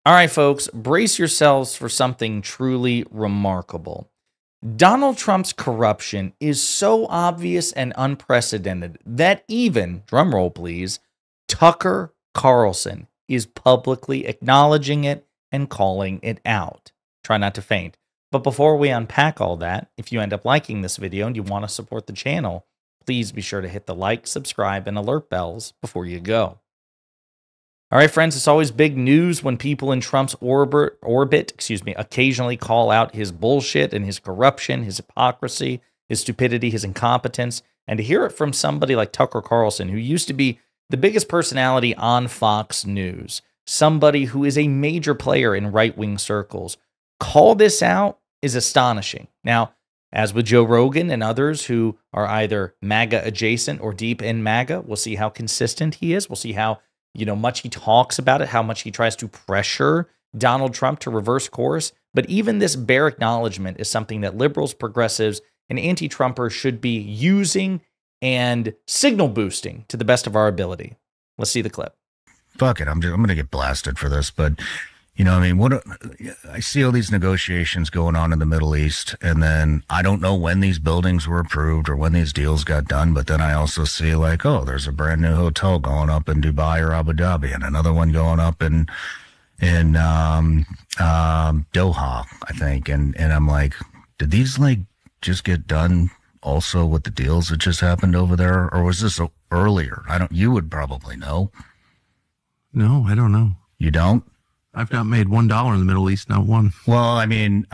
All right, folks, brace yourselves for something truly remarkable. Donald Trump's corruption is so obvious and unprecedented that even, drumroll please, Tucker Carlson is publicly acknowledging it and calling it out. Try not to faint. But before we unpack all that, if you end up liking this video and you want to support the channel, please be sure to hit the like, subscribe, and alert bells before you go. All right, friends, it's always big news when people in Trump's orbit, occasionally call out his bullshit and his corruption, his hypocrisy, his stupidity, his incompetence. And to hear it from somebody like Tucker Carlson, who used to be the biggest personality on Fox News, somebody who is a major player in right-wing circles, call this out is astonishing. Now, as with Joe Rogan and others who are either MAGA adjacent or deep in MAGA, we'll see how consistent he is. We'll see how much he talks about it, how much he tries to pressure Donald Trump to reverse course. But even this bare acknowledgement is something that liberals, progressives, and anti-Trumpers should be using and signal boosting to the best of our ability. Let's see the clip. Fuck it, I'm going to get blasted for this, but I see all these negotiations going on in the Middle East, and then I don't know when these buildings were approved or when these deals got done, but then I also see like, oh, there's a brand new hotel going up in Dubai or Abu Dhabi and another one going up in Doha, I think. And I'm like, did these like just get done also with the deals that just happened over there? Or was this earlier? You would probably know. No, I don't know. You don't? I've not made $1 in the Middle East, not one. Well, I mean,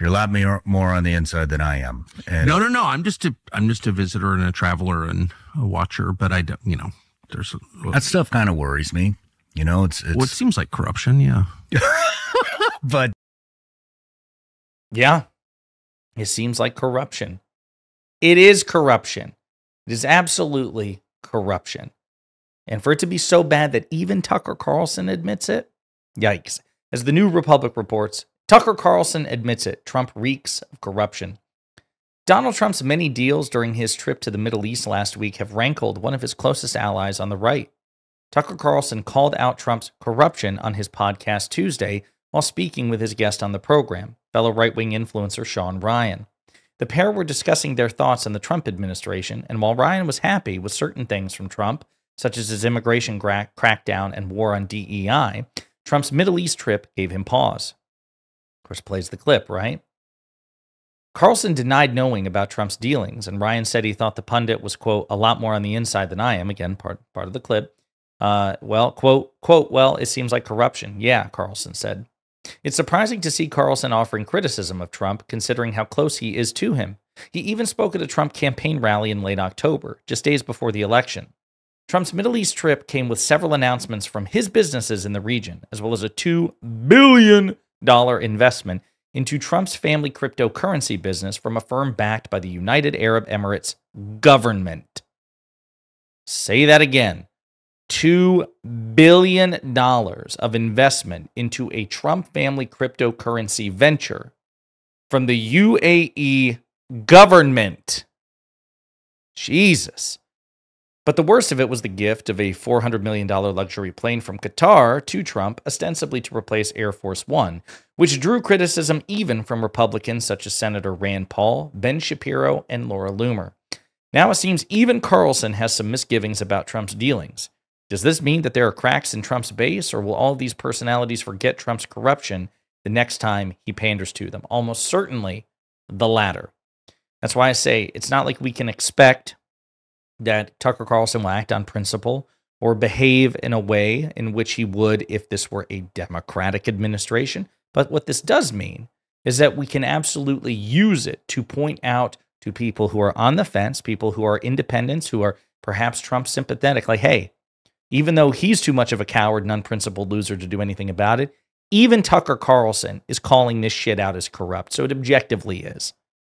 you're a lot more on the inside than I am. And no. I'm just a visitor and a traveler and a watcher. But I don't, there's that stuff kind of worries me. It's well, it seems like corruption, yeah. But yeah, it seems like corruption. It is corruption. It is absolutely corruption. And for it to be so bad that even Tucker Carlson admits it, yikes. As the New Republic reports, Tucker Carlson admits it. Trump reeks of corruption. Donald Trump's many deals during his trip to the Middle East last week have rankled one of his closest allies on the right. Tucker Carlson called out Trump's corruption on his podcast Tuesday while speaking with his guest on the program, fellow right-wing influencer Sean Ryan. The pair were discussing their thoughts on the Trump administration, and while Ryan was happy with certain things from Trump, such as his immigration crackdown and war on DEI, Trump's Middle East trip gave him pause. Of course, plays the clip, right? Carlson denied knowing about Trump's dealings, and Ryan said he thought the pundit was, quote, a lot more on the inside than I am. Again, part of the clip. Quote, well, it seems like corruption. Yeah, Carlson said. It's surprising to see Carlson offering criticism of Trump, considering how close he is to him. He even spoke at a Trump campaign rally in late October, just days before the election. Trump's Middle East trip came with several announcements from his businesses in the region, as well as a $2 billion investment into Trump's family cryptocurrency business from a firm backed by the United Arab Emirates government. Say that again. $2 billion of investment into a Trump family cryptocurrency venture from the UAE government. Jesus. But the worst of it was the gift of a $400 million luxury plane from Qatar to Trump, ostensibly to replace Air Force One, which drew criticism even from Republicans such as Senator Rand Paul, Ben Shapiro, and Laura Loomer. Now it seems even Carlson has some misgivings about Trump's dealings. Does this mean that there are cracks in Trump's base, or will all these personalities forget Trump's corruption the next time he panders to them? Almost certainly the latter. That's why I say it's not like we can expect that Tucker Carlson will act on principle or behave in a way in which he would if this were a Democratic administration. But what this does mean is that we can absolutely use it to point out to people who are on the fence, people who are independents, who are perhaps Trump sympathetic, like, hey, even though he's too much of a coward and unprincipled loser to do anything about it, even Tucker Carlson is calling this shit out as corrupt. So it objectively is,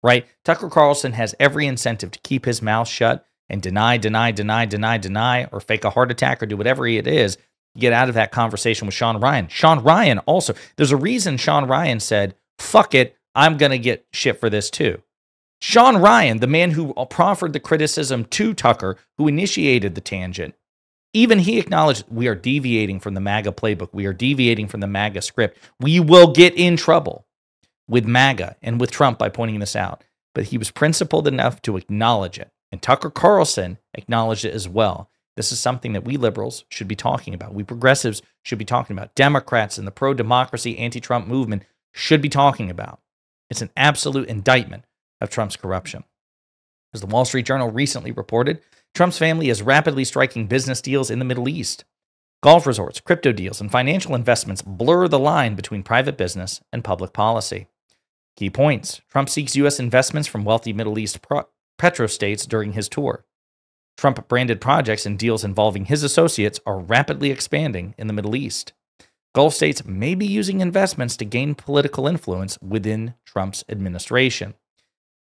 right? Tucker Carlson has every incentive to keep his mouth shut and deny, or fake a heart attack or do whatever it is, get out of that conversation with Sean Ryan. Sean Ryan also, there's a reason Sean Ryan said, fuck it, I'm going to get shit for this too. Sean Ryan, the man who proffered the criticism to Tucker, who initiated the tangent, Even he acknowledged we are deviating from the MAGA playbook. We are deviating from the MAGA script. We will get in trouble with MAGA and with Trump by pointing this out. But he was principled enough to acknowledge it. And Tucker Carlson acknowledged it as well. This is something that we liberals should be talking about. We progressives should be talking about. Democrats and the pro-democracy, anti-Trump movement should be talking about. It's an absolute indictment of Trump's corruption. As the Wall Street Journal recently reported, Trump's family is rapidly striking business deals in the Middle East. Golf resorts, crypto deals, and financial investments blur the line between private business and public policy. Key points. Trump seeks U.S. investments from wealthy Middle East petrostates during his tour. Trump-branded projects and deals involving his associates are rapidly expanding in the Middle East. Gulf states may be using investments to gain political influence within Trump's administration.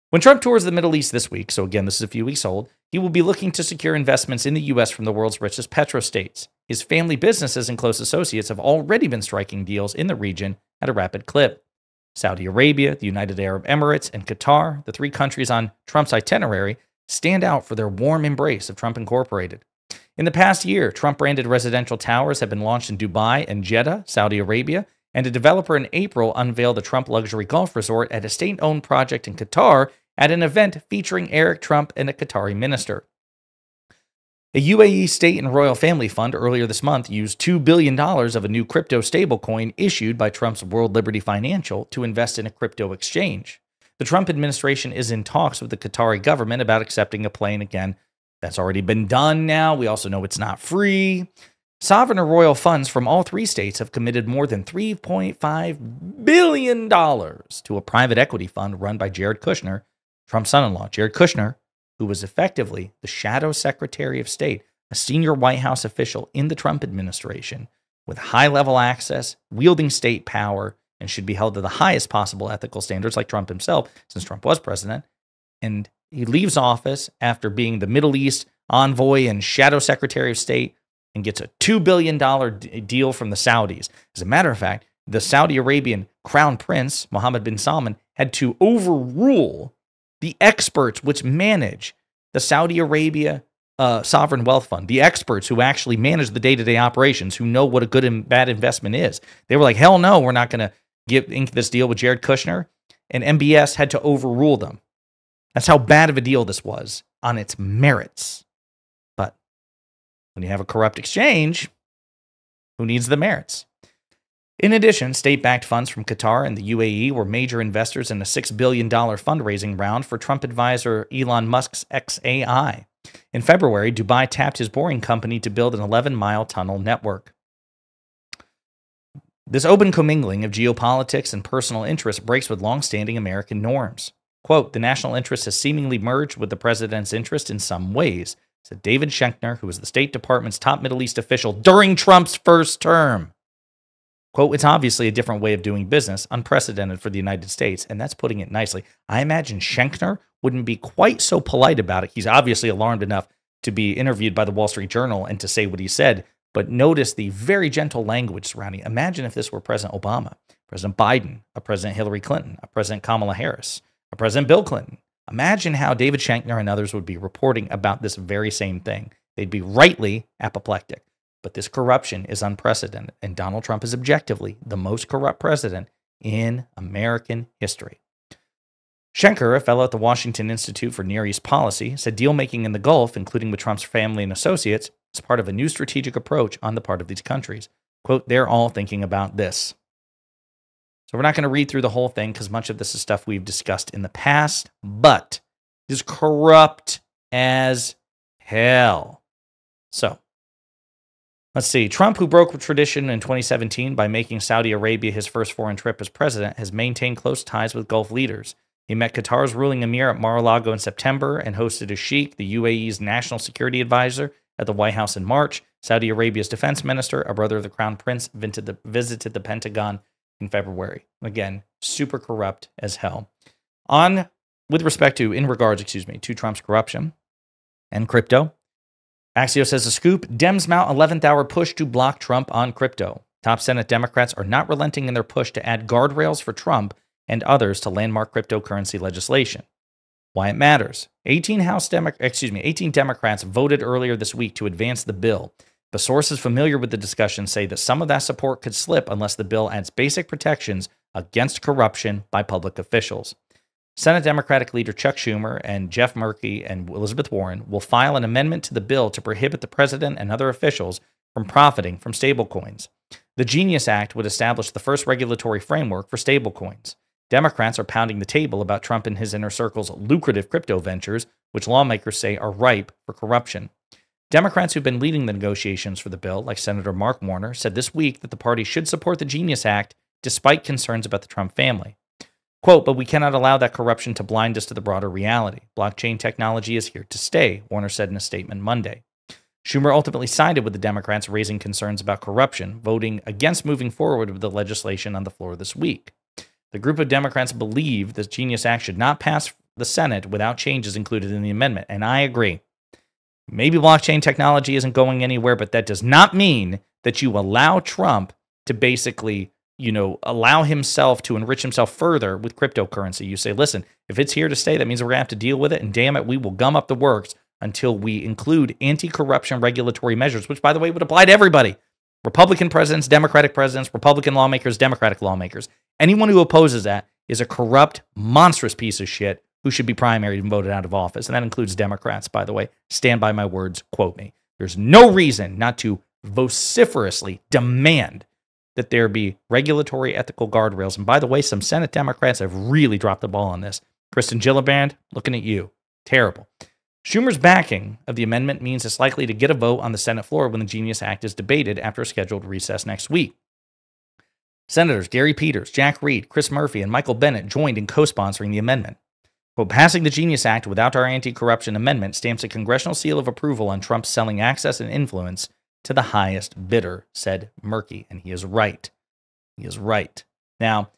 When Trump tours the Middle East this week, so again, this is a few weeks old, he will be looking to secure investments in the U.S. from the world's richest petrostates. His family businesses and close associates have already been striking deals in the region at a rapid clip. Saudi Arabia, the United Arab Emirates, and Qatar, the three countries on Trump's itinerary, stand out for their warm embrace of Trump Incorporated. In the past year, Trump-branded residential towers have been launched in Dubai and Jeddah, Saudi Arabia, and a developer in April unveiled a Trump luxury golf resort at a state-owned project in Qatar at an event featuring Eric Trump and a Qatari minister. A UAE state and royal family fund earlier this month used $2 billion of a new crypto stablecoin issued by Trump's World Liberty Financial to invest in a crypto exchange. The Trump administration is in talks with the Qatari government about accepting a plane. Again, that's already been done now. We also know it's not free. Sovereign or royal funds from all three states have committed more than $3.5 billion to a private equity fund run by Jared Kushner, Trump's son-in-law. Jared Kushner, who was effectively the shadow secretary of state, a senior White House official in the Trump administration with high-level access, wielding state power, and should be held to the highest possible ethical standards like Trump himself, since Trump was president. And he leaves office after being the Middle East envoy and shadow secretary of state and gets a $2 billion deal from the Saudis. As a matter of fact, the Saudi Arabian crown prince, Mohammed bin Salman, had to overrule the experts which manage the Saudi Arabia sovereign wealth fund, the experts who actually manage the day-to-day operations, who know what a good and bad investment is. They were like, hell no, we're not going to ink this deal with Jared Kushner. And MBS had to overrule them. That's how bad of a deal this was on its merits. But when you have a corrupt exchange, who needs the merits? In addition, state-backed funds from Qatar and the UAE were major investors in a $6 billion fundraising round for Trump advisor Elon Musk's XAI. In February, Dubai tapped his boring company to build an 11-mile tunnel network. This open commingling of geopolitics and personal interest breaks with long-standing American norms. Quote, the national interest has seemingly merged with the president's interest in some ways, said David Schenkner, who was the State Department's top Middle East official during Trump's first term. Quote, it's obviously a different way of doing business, unprecedented for the United States, and that's putting it nicely. I imagine Schenkner wouldn't be quite so polite about it. He's obviously alarmed enough to be interviewed by the Wall Street Journal and to say what he said, but notice the very gentle language surrounding it. Imagine if this were President Obama, President Biden, a President Hillary Clinton, a President Kamala Harris, a President Bill Clinton. Imagine how David Schenkner and others would be reporting about this very same thing. They'd be rightly apoplectic. But this corruption is unprecedented, and Donald Trump is objectively the most corrupt president in American history. Schenker, a fellow at the Washington Institute for Near East Policy, said deal-making in the Gulf, including with Trump's family and associates, is part of a new strategic approach on the part of these countries. Quote, they're all thinking about this. So we're not going to read through the whole thing because much of this is stuff we've discussed in the past, but it is corrupt as hell. So, let's see. Trump, who broke with tradition in 2017 by making Saudi Arabia his first foreign trip as president, has maintained close ties with Gulf leaders. He met Qatar's ruling emir at Mar-a-Lago in September and hosted a sheikh, the UAE's national security advisor, at the White House in March. Saudi Arabia's defense minister, a brother of the crown prince, visited the Pentagon in February. Again, super corrupt as hell. In regards to Trump's corruption and crypto, Axios has a scoop. Dems mount 11th hour push to block Trump on crypto. Top Senate Democrats are not relenting in their push to add guardrails for Trump and others to landmark cryptocurrency legislation. Why it matters. 18 Democrats voted earlier this week to advance the bill. But sources familiar with the discussion say that some of that support could slip unless the bill adds basic protections against corruption by public officials. Senate Democratic leader Chuck Schumer and Jeff Murphy and Elizabeth Warren will file an amendment to the bill to prohibit the president and other officials from profiting from stablecoins. The Genius Act would establish the first regulatory framework for stablecoins. Democrats are pounding the table about Trump and his inner circle's lucrative crypto ventures, which lawmakers say are ripe for corruption. Democrats who've been leading the negotiations for the bill, like Senator Mark Warner, said this week that the party should support the Genius Act despite concerns about the Trump family. Quote, but we cannot allow that corruption to blind us to the broader reality. Blockchain technology is here to stay, Warner said in a statement Monday. Schumer ultimately sided with the Democrats, raising concerns about corruption, voting against moving forward with the legislation on the floor this week. The group of Democrats believe the Genius Act should not pass the Senate without changes included in the amendment, and I agree. Maybe blockchain technology isn't going anywhere, but that does not mean that you allow Trump to basically, allow himself to enrich himself further with cryptocurrency. You say, listen, if it's here to stay, that means we're going to have to deal with it, and damn it, we will gum up the works until we include anti-corruption regulatory measures, which, by the way, would apply to everybody. Republican presidents, Democratic presidents, Republican lawmakers, Democratic lawmakers. Anyone who opposes that is a corrupt, monstrous piece of shit who should be primaried and voted out of office. And that includes Democrats, by the way. Stand by my words, quote me. There's no reason not to vociferously demand that there be regulatory ethical guardrails. And by the way, some Senate Democrats have really dropped the ball on this. Kristen Gillibrand, looking at you. Terrible. Schumer's backing of the amendment means it's likely to get a vote on the Senate floor when the Genius Act is debated after a scheduled recess next week. Senators Gary Peters, Jack Reed, Chris Murphy, and Michael Bennet joined in co-sponsoring the amendment. Quote, passing the Genius Act without our anti-corruption amendment stamps a congressional seal of approval on Trump's selling access and influence to the highest bidder, said Murphy. And he is right. He is right. Now,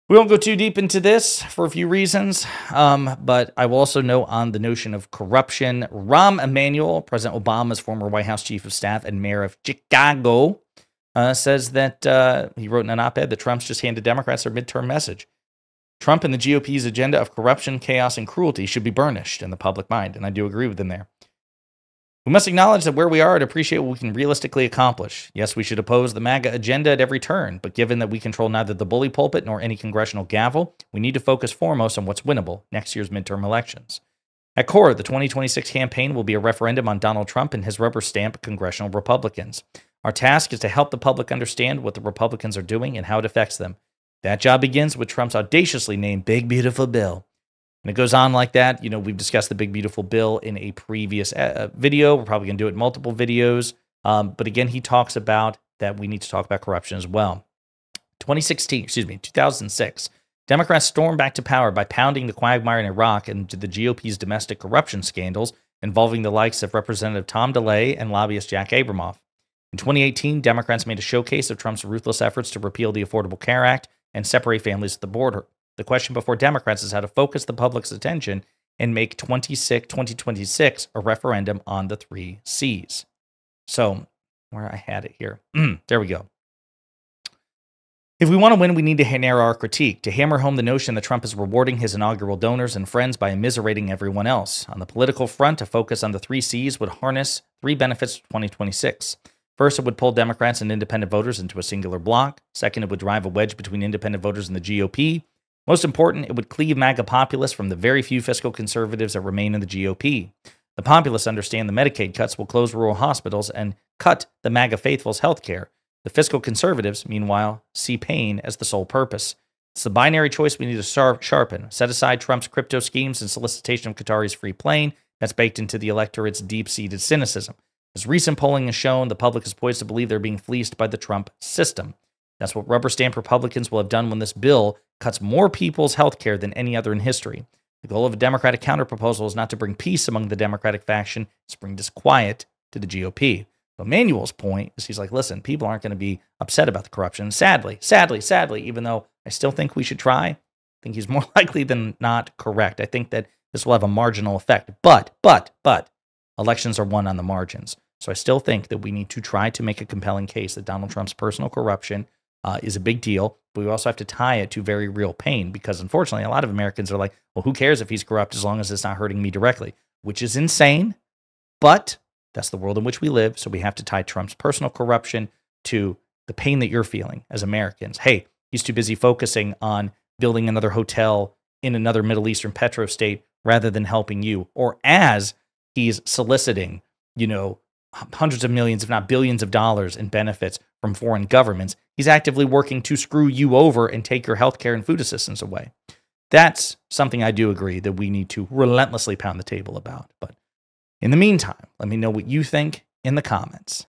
we won't go too deep into this for a few reasons, but I will also note on the notion of corruption. Rahm Emanuel, President Obama's former White House chief of staff and mayor of Chicago, says that he wrote in an op-ed that Trump's just handed Democrats their midterm message. Trump and the GOP's agenda of corruption, chaos, and cruelty should be burnished in the public mind, and I do agree with him there. We must acknowledge that where we are and appreciate what we can realistically accomplish. Yes, we should oppose the MAGA agenda at every turn, but given that we control neither the bully pulpit nor any congressional gavel, we need to focus foremost on what's winnable, next year's midterm elections. At core, the 2026 campaign will be a referendum on Donald Trump and his rubber stamp congressional Republicans. Our task is to help the public understand what the Republicans are doing and how it affects them. That job begins with Trump's audaciously named Big Beautiful Bill. And it goes on like that. We've discussed the Big Beautiful Bill in a previous video. We're probably going to do it in multiple videos. But again, he talks about that we need to talk about corruption as well. 2006, Democrats stormed back to power by pounding the quagmire in Iraq and the GOP's domestic corruption scandals involving the likes of Representative Tom DeLay and lobbyist Jack Abramoff. In 2018, Democrats made a showcase of Trump's ruthless efforts to repeal the Affordable Care Act and separate families at the border. The question before Democrats is how to focus the public's attention and make 2026 a referendum on the 3 C's. So, where I had it here. There we go. If we want to win, we need to narrow our critique, to hammer home the notion that Trump is rewarding his inaugural donors and friends by immiserating everyone else. On the political front, a focus on the 3 C's would harness 3 benefits to 2026. First, it would pull Democrats and independent voters into a singular bloc. Second, it would drive a wedge between independent voters and the GOP. Most important, it would cleave MAGA populists from the very few fiscal conservatives that remain in the GOP. The populists understand the Medicaid cuts will close rural hospitals and cut the MAGA faithful's health care. The fiscal conservatives, meanwhile, see pain as the sole purpose. It's the binary choice we need to sharpen. Set aside Trump's crypto schemes and solicitation of Qatari's free plane. That's baked into the electorate's deep-seated cynicism. As recent polling has shown, the public is poised to believe they're being fleeced by the Trump system. That's what rubber stamp Republicans will have done when this bill cuts more people's health care than any other in history. The goal of a Democratic counterproposal is not to bring peace among the Democratic faction, it's to bring disquiet to the GOP. But Manuel's point is he's like, listen, people aren't going to be upset about the corruption. Sadly, even though I still think we should try, I think he's more likely than not correct. I think that this will have a marginal effect. But, elections are won on the margins. So I still think that we need to try to make a compelling case that Donald Trump's personal corruption is a big deal, but we also have to tie it to very real pain because, unfortunately, a lot of Americans are like, well, who cares if he's corrupt as long as it's not hurting me directly, which is insane. But That's the world in which we live. So we have to tie Trump's personal corruption to the pain that you're feeling as Americans. Hey, he's too busy focusing on building another hotel in another Middle Eastern petrostate rather than helping you. Or as he's soliciting, hundreds of millions, if not billions of dollars in benefits from foreign governments, he's actively working to screw you over and take your healthcare and food assistance away. That's something I do agree that we need to relentlessly pound the table about. But in the meantime, let me know what you think in the comments.